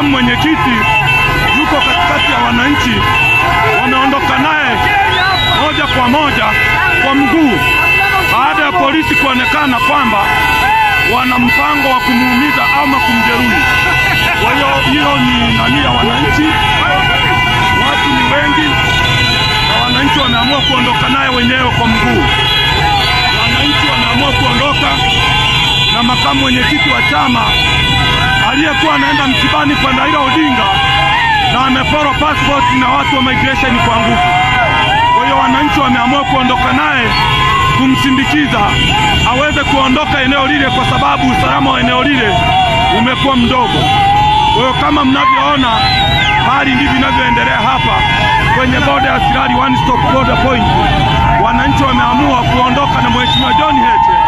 makamu mwenyekiti yuko katikati ya wananchi, wameondoka naye moja kwa moja kwa mguu baada ya polisi kuonekana kwamba wana mpango wa kumuumiza ama kumjeruhi. Kwa hiyo hilo ni nani ya wananchi, watu ni wengi na wananchi wameamua kuondoka naye wenyewe kwa mguu. Wananchi wameamua kuondoka na makamu mwenyekiti wa chama aliyekuwa anaenda msibani kwa Raila Odinga na ameporo passport na watu wa migration kwa nguvu. Kwa hiyo wananchi wameamua kuondoka naye kumsindikiza aweze kuondoka eneo lile, kwa sababu usalama wa eneo lile umekuwa mdogo. Kwa hiyo kama mnavyoona hali ndivyo inavyoendelea hapa kwenye border ya Sirari one stop border point. Wananchi wameamua kuondoka na Mheshimiwa John Heche